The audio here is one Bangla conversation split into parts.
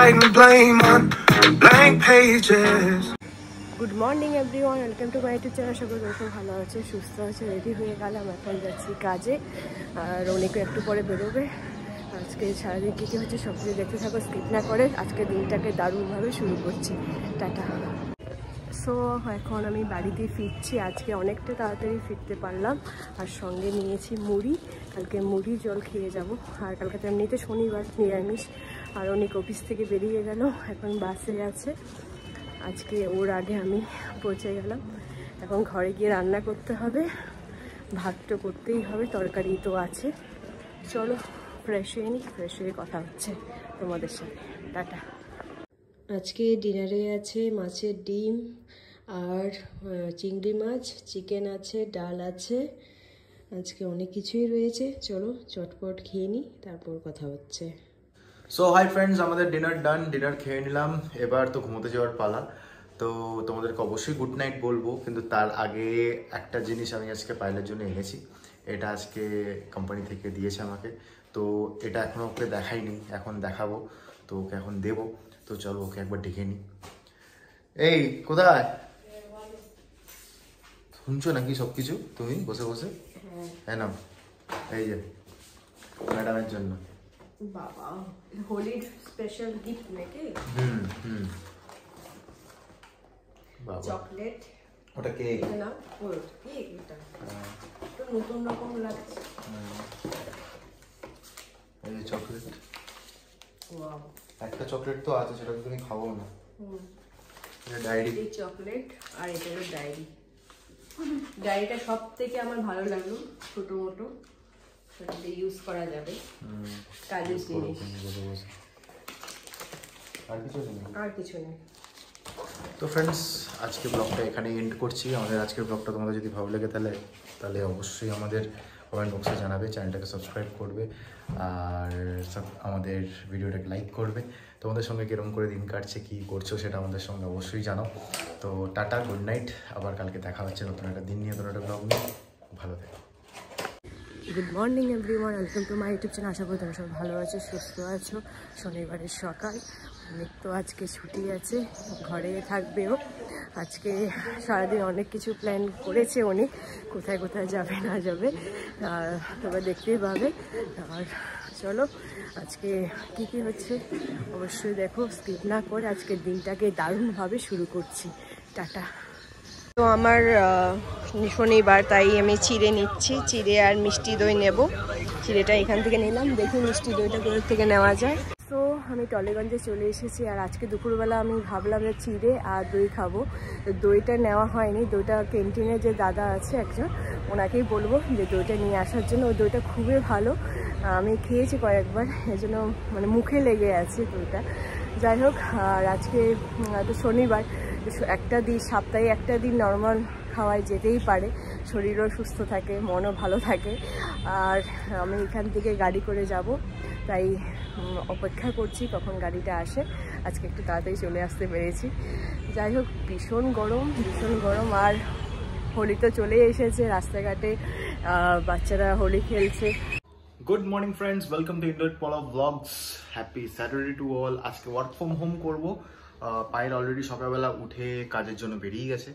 writing blame on blank pages. Good morning everyone, welcome to my YouTube channel. সবাই খুব ভালো আছে, সুস্থ আছে, রেডি হয়ে গেলাম। এখন যাচ্ছি কাজে, আর অনেকে একটু পরে বেরোবে। আজকে সারাদিন কী কী হচ্ছে সব কিছু দেখতে থাকো, স্কিপ না করে। আজকে দিনটাকে দারুণভাবে শুরু করছি। টাটা। সো এখন আমি বাড়িতে ফিরছি। আজকে অনেকটা তাড়াতাড়ি ফিরতে পারলাম, আর সঙ্গে নিয়েছি মুড়ি। কালকে মুড়ি জল খেয়ে যাব। আর কালকে তো এমনিতে শনিবার, নিরামিষ। আর অনেক অফিস থেকে বেরিয়ে গেল, এখন বাসে আছে। আজকে ওর আগে আমি পৌঁছে গেলাম। এখন ঘরে গিয়ে রান্না করতে হবে, ভাত তো করতেই হবে, তরকারি তো আছে। চলো ফ্রেশ হয়ে নিই, ফ্রেশ হয়ে কথা হচ্ছে তোমাদের সাথে। টাটা। আজকে ডিনারে আছে মাছের ডিম আর চিংড়ি মাছ, চিকেন আছে, ডাল আছে। আজকে অনেক কিছুই রয়েছে। চলো চটপট খেয়ে নিই, তারপর কথা হচ্ছে। সো হাই ফ্রেন্ডস, আমাদের ডিনার ডান, ডিনার খেয়ে নিলাম। এবার তো ঘুমোতে যাওয়ার পালা। তো তোমাদেরকে অবশ্যই গুড নাইট বলবো, কিন্তু তার আগে একটা জিনিস আমি আজকে পায়েলের জন্য এনেছি। এটা আজকে কোম্পানি থেকে দিয়েছে আমাকে। তো এটা এখনও ওকে দেখাইনি, এখন দেখাবো। তো ওকে এখন দেবো। তো চলো ওকে একবার ডেকে নিই। এই কোথায় শুনছো নাকি সব কিছু তুমি বসে বসে? হ্যাঁ না, এই যে ম্যাডামের জন্য। বাবা, হোলির স্পেশাল গিফট নাকি? বাবা চকলেট। ওটা কেক না, ওটা কেক। এটা তো নতুন রকম লাগছে। এই যে চকলেট। ওয়াও, একটা চকলেট তো আছে, সেটা তুমি খাবো না। এটা ডায়েরি। এই চকলেট আর এটা হলো ডায়েরি। ডায়েরিটা সব থেকে আমার ভালো লাগলো, ছোটো মোটো, সেটাতে ইউজ করা যাবে, কাজের জিনিস। আর কিছু নেই। তো ফ্রেন্ডস, আজকে ব্লগটা এখানে এন্ড করছি। আমাদের আজকের ব্লগটা তোমাদের যদি ভালো লাগে তাহলে অবশ্যই আমাদের কমেন্ট বক্সে জানাবে, চ্যানেলটাকে সাবস্ক্রাইব করবে, আর আমাদের ভিডিওটাকে লাইক করবে। তোমাদের সঙ্গে কীরকম করে দিন কাটছে, কী করছো, সেটা আমাদের সঙ্গে অবশ্যই জানাও। তো টাটা, গুড নাইট। আবার কালকে দেখা হচ্ছে নতুন একটা দিন নিয়ে, নতুন একটা ব্লগ নিয়ে। ভালো থেকো। Good morning everyone, welcome to my YouTube channel. আশা করি তোমরা সব ভালো আছো, সুস্থ আছো। শনিবারের সকাল, অনেক তো আজকে ছুটি আছে, ঘরে থাকবেও। আজকে সারাদিন অনেক কিছু প্ল্যান করেছে উনি, কোথায় কোথায় যাবে না যাবে তোমরা দেখতেই পাবে। আর চলো আজকে কী কী হচ্ছে অবশ্যই দেখো, স্কিপ না করে আজকের দিনটাকে দারুণভাবে শুরু করছি। টাটা। তো আমার শনিবার, তাই আমি চিড়ে নিচ্ছি। চিড়ে আর মিষ্টি দই নেব। চিড়েটা এখান থেকে নিলাম, দেখি মিষ্টি দইটা কোথা থেকে নেওয়া যায়। তো আমি টলিগঞ্জে চলে এসেছি, আর আজকে দুপুরবেলা আমি ভাবলাম যে চিড়ে আর দই খাবো। দইটা নেওয়া হয়নি। দইটা ক্যান্টিনে যে দাদা আছে একজন, ওনাকেই বলবো যে দইটা নিয়ে আসার জন্য। ওই দইটা খুবই ভালো, আমি খেয়েছি কয়েকবার, এজন্য মানে মুখে লেগে আছে দইটা। যাই হোক, আর আজকে তো শনিবার, একটা দিন, সপ্তাহে একটা দিন নর্মাল খাওয়াই যেতেই পারে, শরীরও সুস্থ থাকে, মনও ভালো থাকে। আর আমি এখান থেকে গাড়ি করে যাব, তাই অপেক্ষা করছি কখন গাড়িটা আসে। আজকে একটু তাড়াতাড়ি চলে আসতে পেরেছি। যাই হোক, ভীষণ গরম, ভীষণ গরম। আর হোলি তো চলে এসেছে, রাস্তাঘাটে বাচ্চারা হোলি খেলছে। Good morning friends, welcome to ইন্ডোর পলা blogs. Happy Saturday to all. আজকে ওয়ার্ক ফ্রম হোম করবো। পায়েল অলরেডি সকালবেলা উঠে কাজের জন্য বেরিয়ে গেছে।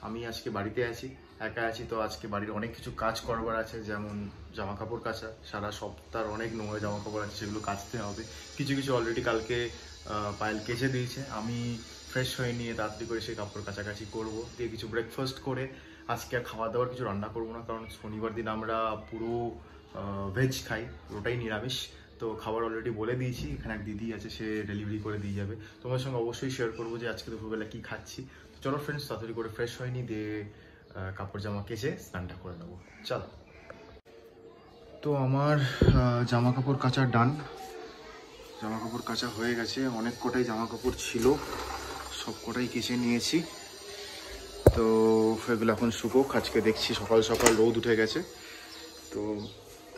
আমি আজকে বাড়িতে আছি, একা আছি। তো আজকে বাড়ির অনেক কিছু কাজ করবার আছে, যেমন জামা কাপড় কাচা। সারা সপ্তাহ অনেক নোংরা জামা কাপড় আছে, সেগুলো কাচতে হবে। কিছু কিছু অলরেডি কালকে পায়েল কেচে দিয়েছে। আমি ফ্রেশ হয়ে নিয়ে তাড়াতাড়ি করে সেই কাপড় কাচাকাচি করবো, দিয়ে কিছু ব্রেকফাস্ট করে আজকে আর খাওয়া দাওয়ার কিছু রান্না করবো না, কারণ শনিবার দিন আমরা পুরো ভেজ খাই, ওটাই নিরামিষ। তো খাবার অলরেডি বলে দিয়েছি, এখানে এক দিদি আছে, সে ডেলিভারি করে দিয়ে যাবে। তোমার সঙ্গে অবশ্যই শেয়ার করবো যে আজকে দুপুরবেলা কী খাচ্ছি। তো চলো ফ্রেন্ডস, তাড়াতাড়ি করে ফ্রেশ হয়নি, দিয়ে কাপড় জামা কেচে স্নানটা করে নেবো। চলো। তো আমার জামা কাপড় কাচা ডান, জামা কাপড় কাচা হয়ে গেছে। অনেক কটাই জামা কাপড় ছিল, সব কটাই কেচে নিয়েছি। তো এগুলো এখন শুকোক। আজকে দেখছি সকাল সকাল রোদ উঠে গেছে, তো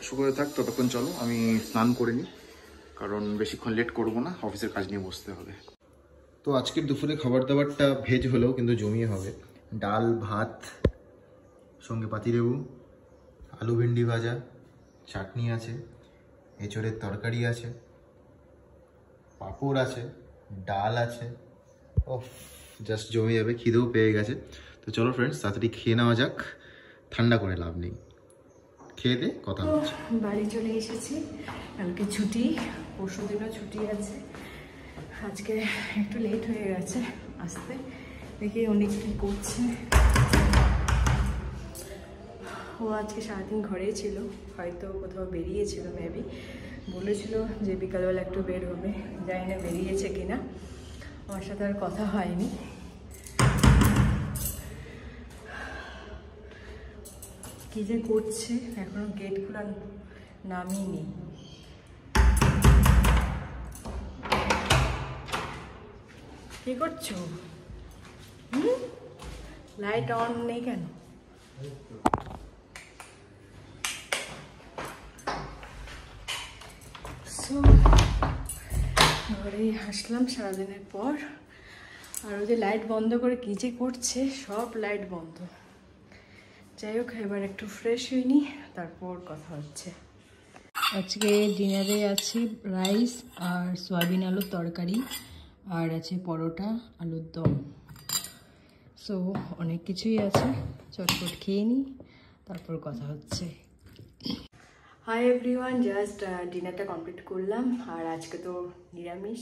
শুকোতে থাক। ততক্ষণ চলো আমি স্নান করে নিই, কারণ বেশিক্ষণ লেট করবো না, অফিসের কাজ নিয়ে বসতে হবে। তো আজকের দুপুরে খাবার দাবারটা ভেজ হলেও কিন্তু জমিয়ে হবে। ডাল ভাত, সঙ্গে পাতিলেবু, আলু ভেন্ডি ভাজা, চাটনি আছে, এঁচোড়ের তরকারি আছে, পাঁপড় আছে, ডাল আছে, ও জাস্ট জমে যাবে, খিদেও পেয়ে গেছে। তো চলো ফ্রেন্ডস তাড়াতাড়ি খেয়ে নেওয়া যাক, ঠান্ডা করে লাভ নেই, খেয়ে দে কথা হচ্ছে। বাড়ি চলে এসেছি, কালকে ছুটি, পরশু দিনও ছুটি আছে, আজকে একটু লেট হয়ে গেছে আসতে। দেখি অনেক কী করছে। ও আজকে সারাদিন ঘরেই ছিল, হয়তো কোথাও বেরিয়েছিল, মেবি বলেছিল যে বিকালবেলা একটু বের হবে, জানি না বেরিয়েছে কিনা, আমার সাথে আর কথা হয়নি। কি যে করছে, এখনো গেট খোলা নামিনি। কি করছো? লাইট অন নেই কেন? ঘরেই আসলাম সারাদিনের পর, আর ওই যে লাইট বন্ধ করে কি যে করছে, সব লাইট বন্ধ। যাই হোক, এবার একটু ফ্রেশ হইনি, তারপর কথা হচ্ছে। আজকে ডিনারে আছে রাইস আর সয়াবিন আলুর তরকারি, আর আছে পরোটা, আলুর দম। সো অনেক কিছুই আছে, চটপট খেয়ে নিই, তারপর কথা হচ্ছে। হাই এভরিওয়ান, জাস্ট ডিনারটা কমপ্লিট করলাম, আর আজকে তো নিরামিষ,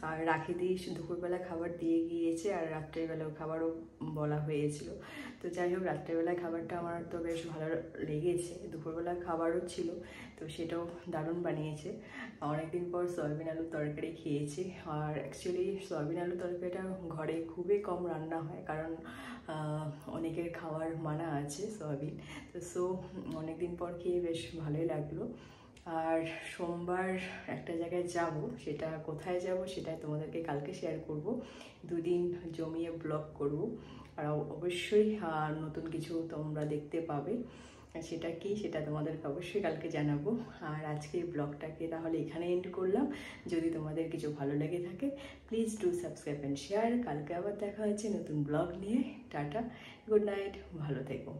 আর রাখি দিয়ে দুপুরবেলা খাবার দিয়ে গিয়েছে, আর রাত্রেবেলাও খাবারও বলা হয়েছিল। তো যাই হোক, রাত্রেবেলায় খাবারটা আমার তো বেশ ভালো লেগেছে, দুপুরবেলা খাবারও ছিল, তো সেটাও দারুণ বানিয়েছে। অনেকদিন পর সয়াবিন আলুর তরকারি খেয়েছি, আর অ্যাকচুয়ালি সয়াবিন আলুর তরকারিটা ঘরে খুবই কম রান্না হয়, কারণ অনেকের খাওয়ার মানা আছে সয়াবিন। তো সো অনেকদিন পর খেয়ে বেশ ভালোই লাগলো। আর সোমবার একটা জায়গায় যাব, সেটা কোথায় যাব সেটা তোমাদেরকে কালকে শেয়ার করব, দুদিন জমিয়ে ব্লগ করব, আর অবশ্যই নতুন কিছু তোমরা দেখতে পাবে, সেটা কি সেটা তোমাদেরকে অবশ্যই কালকে জানাবো। আর আজকের ব্লগটাকে তাহলে এখানে এন্ড করলাম। যদি তোমাদের কিছু ভালো লেগে থাকে please do subscribe and share. কালকে আবার দেখা হচ্ছে নতুন ব্লগ নিয়ে। টাটা, গুড নাইট, ভালো থেকো।